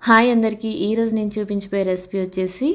Hi అందరికీ ఈరోజు నేను చూపించబోయే రెసిపీ వచ్చేసి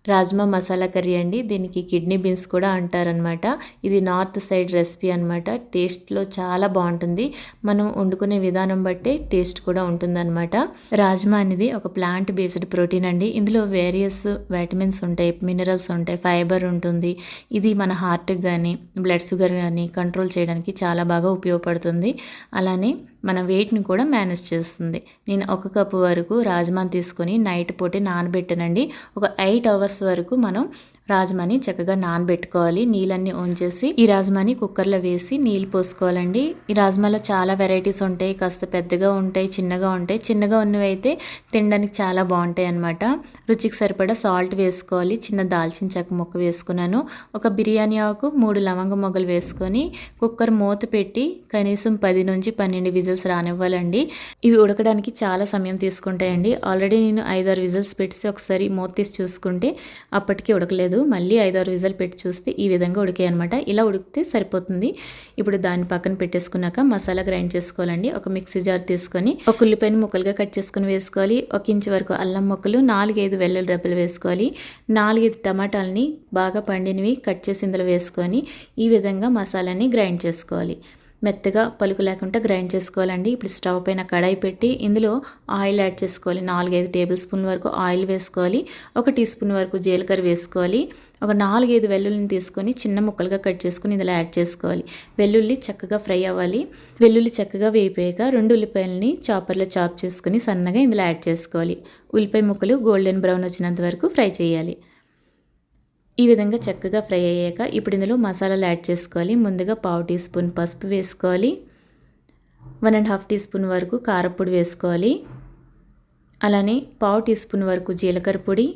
రాజ్మా మసాలా కర్రీ అండి. దీనికి కిడ్నీ బీన్స్ కూడా అంటారనమాట. ఇది నార్త్ సైడ్ రెసిపీ అనమాట. టేస్ట్లో చాలా బాగుంటుంది. మనం వండుకునే విధానం బట్టే టేస్ట్ కూడా ఉంటుందన్నమాట. రాజ్మా అనేది ఒక ప్లాంట్ బేస్డ్ ప్రోటీన్ అండి. ఇందులో వేరియస్ వైటమిన్స్ ఉంటాయి, మినరల్స్ ఉంటాయి, ఫైబర్ ఉంటుంది. ఇది మన హార్ట్కి కానీ బ్లడ్ షుగర్ కానీ కంట్రోల్ చేయడానికి చాలా బాగా ఉపయోగపడుతుంది. అలానే మన వెయిట్ని కూడా మేనేజ్ చేస్తుంది. నేను 1 కప్పు వరకు రాజ్మాని తీసుకొని నైట్ పూటే నానబెట్టానండి. ఒక 8 అవర్స్ వరకు మనం రాజ్మాని చక్కగా నానబెట్టుకోవాలి. నీళ్ళన్నీ ఉంచేసి ఈ రాజ్మాని కుక్కర్లో వేసి నీళ్ళు పోసుకోవాలండి. ఈ రాజ్మాలో చాలా వెరైటీస్ ఉంటాయి. కాస్త పెద్దగా ఉంటాయి, చిన్నగా ఉంటాయి. చిన్నగా ఉన్నవి అయితే తినడానికి చాలా బాగుంటాయి అన్నమాట. రుచికి సరిపడా సాల్ట్ వేసుకోవాలి. చిన్న దాల్చిన చెక్క ముక్క వేసుకున్నాను. ఒక బిర్యానీ ఆకు, 3 లవంగ మొగ్గలు వేసుకొని కుక్కర్ మూత పెట్టి కనీసం 10 నుంచి 12 విజిల్స్ రానివ్వాలండి. ఇవి ఉడకడానికి చాలా సమయం తీసుకుంటాయండి. ఆల్రెడీ నేను 5-6 విజిల్స్ పెట్టి ఒకసారి మూత తీసి చూసుకుంటే అప్పటికి ఉడకలేదు. మళ్ళీ 5-6 విజిల్ పెట్టి చూస్తే ఈ విధంగా ఉడికాయి అనమాట. ఇలా ఉడికితే సరిపోతుంది. ఇప్పుడు దాన్ని పక్కన పెట్టేసుకున్నాక మసాలా గ్రైండ్ చేసుకోవాలండి. ఒక మిక్సీ జార్ తీసుకొని ఒక ఉల్లిపాయను ముక్కలుగా కట్ చేసుకుని వేసుకోవాలి. 1 ఇంచు వరకు అల్లం ముక్కలు, 4-5 వెల్లుల్లి రెబ్బలు వేసుకోవాలి. 4-5 టమాటాలని బాగా పండినవి కట్ చేసి ఇందులో వేసుకొని ఈ విధంగా మసాలాని గ్రైండ్ చేసుకోవాలి. మెత్తగా పలుకు లేకుండా గ్రైండ్ చేసుకోవాలండి. ఇప్పుడు స్టవ్ పైన కడాయి పెట్టి ఇందులో ఆయిల్ యాడ్ చేసుకోవాలి. 4-5 టేబుల్ స్పూన్ల వరకు ఆయిల్ వేసుకోవాలి. 1 టీ స్పూన్ వరకు జీలకర్ర వేసుకోవాలి. ఒక 4-5 వెల్లుల్లిని తీసుకొని చిన్న ముక్కలుగా కట్ చేసుకొని ఇందులో యాడ్ చేసుకోవాలి. వెల్లుల్లి చక్కగా ఫ్రై అవ్వాలి. వెల్లుల్లి చక్కగా వేయిపోయాక 2 ఉల్లిపాయలని చాపర్లో చాప్ చేసుకొని సన్నగా ఇందులో యాడ్ చేసుకోవాలి. ఉల్లిపాయ ముక్కలు గోల్డెన్ బ్రౌన్ వచ్చినంత వరకు ఫ్రై చేయాలి. ఈ విధంగా చక్కగా ఫ్రై అయ్యాక ఇప్పుడు ఇందులో మసాలాలు యాడ్ చేసుకోవాలి. ముందుగా 1/2 టీ స్పూన్ పసుపు వేసుకోవాలి. 1.5 టీ స్పూన్ వరకు కారపొడి వేసుకోవాలి. అలానే 1/2 టీ స్పూన్ వరకు జీలకర్ర పొడి,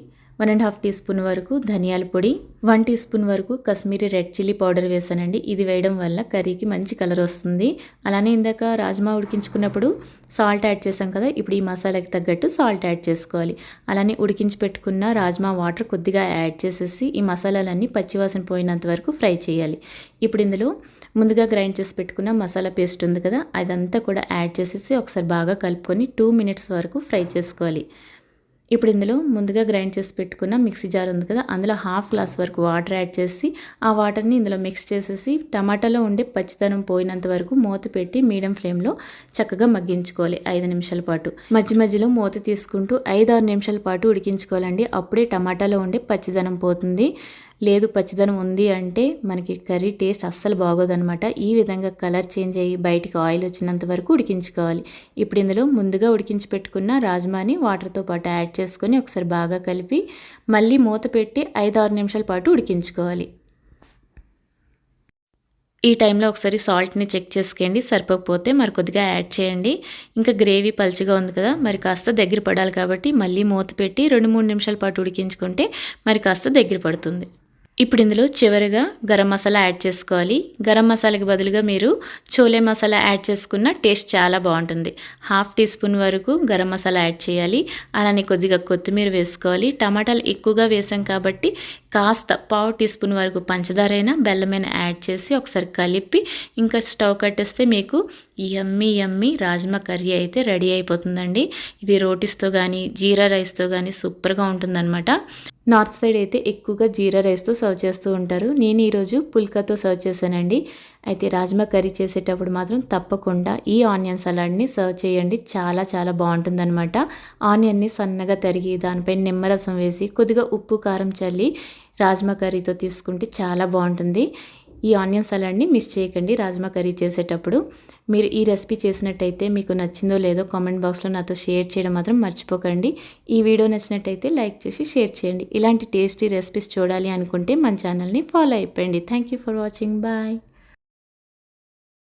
1.5 టీ స్పూన్ వరకు ధనియాల పొడి, 1 టీ స్పూన్ వరకు కశ్మీరీ రెడ్ చిల్లీ పౌడర్ వేసానండి. ఇది వేయడం వల్ల కర్రీకి మంచి కలర్ వస్తుంది. అలానే ఇందాక రాజ్మా ఉడికించుకున్నప్పుడు సాల్ట్ యాడ్ చేసాం కదా, ఇప్పుడు ఈ మసాలాకి తగ్గట్టు సాల్ట్ యాడ్ చేసుకోవాలి. అలానే ఉడికించి పెట్టుకున్న రాజ్మా వాటర్ కొద్దిగా యాడ్ చేసేసి ఈ మసాలాలన్నీ పచ్చివాసన పోయినంత వరకు ఫ్రై చేయాలి. ఇప్పుడు ఇందులో ముందుగా గ్రైండ్ చేసి పెట్టుకున్న మసాలా పేస్ట్ ఉంది కదా, అదంతా కూడా యాడ్ చేసేసి ఒకసారి బాగా కలుపుకొని 2 మినిట్స్ వరకు ఫ్రై చేసుకోవాలి. ఇప్పుడు ఇందులో ముందుగా గ్రైండ్ చేసి పెట్టుకున్న మిక్సీ జార్ ఉంది కదా, అందులో 1/2 గ్లాస్ వరకు వాటర్ యాడ్ చేసి ఆ వాటర్ని ఇందులో మిక్స్ చేసేసి టమాటాలో ఉండే పచ్చిదనం పోయినంత వరకు మూత పెట్టి మీడియం ఫ్లేమ్లో చక్కగా మగ్గించుకోవాలి 5 నిమిషాల పాటు. మధ్య మధ్యలో మూత తీసుకుంటూ 5-6 నిమిషాల పాటు ఉడికించుకోవాలండి. అప్పుడే టమాటాలో ఉండే పచ్చిదనం పోతుంది. లేదు పచ్చిదనం ఉంది అంటే మనకి కర్రీ టేస్ట్ అస్సలు బాగోదన్నమాట. ఈ విధంగా కలర్ చేంజ్ అయ్యి బయటికి ఆయిల్ వచ్చినంత వరకు ఉడికించుకోవాలి. ఇప్పుడు ఇందులో ముందుగా ఉడికించి పెట్టుకున్న రాజ్మాని వాటర్తో పాటు యాడ్ చేసుకొని ఒకసారి బాగా కలిపి మళ్ళీ మూత పెట్టి 5-6 నిమిషాల పాటు ఉడికించుకోవాలి. ఈ టైంలో ఒకసారి సాల్ట్ని చెక్ చేసుకోండి. సరిపోకపోతే మరి కొద్దిగా యాడ్ చేయండి. ఇంకా గ్రేవీ పలుచగా ఉంది కదా, మరి కాస్త దగ్గర పడాలి కాబట్టి మళ్ళీ మూత పెట్టి 2-3 నిమిషాల పాటు ఉడికించుకుంటే మరి కాస్త దగ్గర పడుతుంది. ఇప్పుడు ఇందులో చివరిగా గరం మసాలా యాడ్ చేసుకోవాలి. గరం మసాలాకి బదులుగా మీరు చోలే మసాలా యాడ్ చేసుకున్న టేస్ట్ చాలా బాగుంటుంది. 1/2 టీ స్పూన్ వరకు గరం మసాలా యాడ్ చేయాలి. అలానే కొద్దిగా కొత్తిమీర వేసుకోవాలి. టమాటాలు ఎక్కువగా వేసాం కాబట్టి కాస్త 1/2 టీ స్పూన్ వరకు పంచదారైనా బెల్లమైనా యాడ్ చేసి ఒకసారి కలిపి ఇంకా స్టవ్ కట్టేస్తే మీకు యమ్మీ రాజ్మా కర్రీ అయితే రెడీ అయిపోతుందండి. ఇది రోటీస్తో కానీ జీరా రైస్తో కానీ సూపర్గా ఉంటుందన్నమాట. నార్త్ సైడ్ అయితే ఎక్కువగా జీరా రైస్తో సర్వ్ చేస్తూ ఉంటారు. నేను ఈరోజు పుల్కాతో సర్వ్ చేశానండి. అయితే రాజ్మా కర్రీ చేసేటప్పుడు మాత్రం తప్పకుండా ఈ ఆనియన్ సలాడ్ని సర్వ్ చేయండి. చాలా చాలా బాగుంటుందన్నమాట. ఆనియన్ని సన్నగా తరిగి దానిపై నిమ్మరసం వేసి కొద్దిగా ఉప్పు కారం చల్లి రాజ్మా కర్రీతో తీసుకుంటే చాలా బాగుంటుంది. ఈ ఆనియన్ సలాడ్ని మిస్ చేయకండి రాజ్మా కర్రీ చేసేటప్పుడు. మీరు ఈ రెసిపీ చేసినట్టయితే మీకు నచ్చిందో లేదో కామెంట్ బాక్స్లో నాతో షేర్ చేయడం మాత్రం మర్చిపోకండి. ఈ వీడియో నచ్చినట్టయితే లైక్ చేసి షేర్ చేయండి. ఇలాంటి టేస్టీ రెసిపీస్ చూడాలి అనుకుంటే మన ఛానల్ని ఫాలో అయిపోయండి. Thank you for watching. Bye.